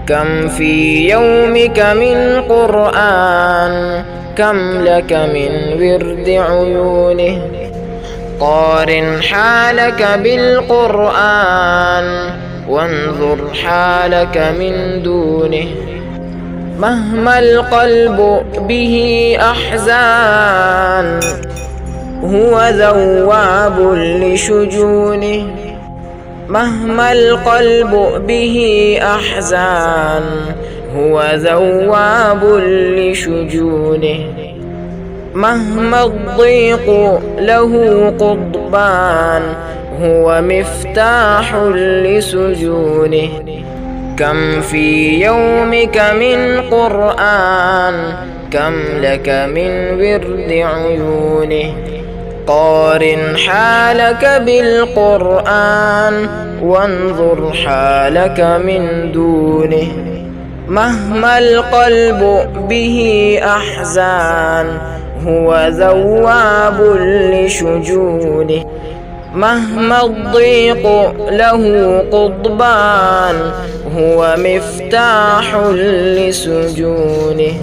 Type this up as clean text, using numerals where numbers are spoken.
كم في يومك من قرآن كم لك من ورد عيونه قارن حالك بالقرآن وانظر حالك من دونه مهما القلب به أحزان هو ذواب لشجونه مهما القلب به أحزان هو ذواب لشجونه مهما الضيق له قضبان هو مفتاح لسجونه كم في يومك من قرآن كم لك من ورد عيونه قارن حالك بالقرآن وانظر حالك من دونه مهما القلب به أحزان هو ذواب لشجونه مهما الضيق له قضبان هو مفتاح لسجونه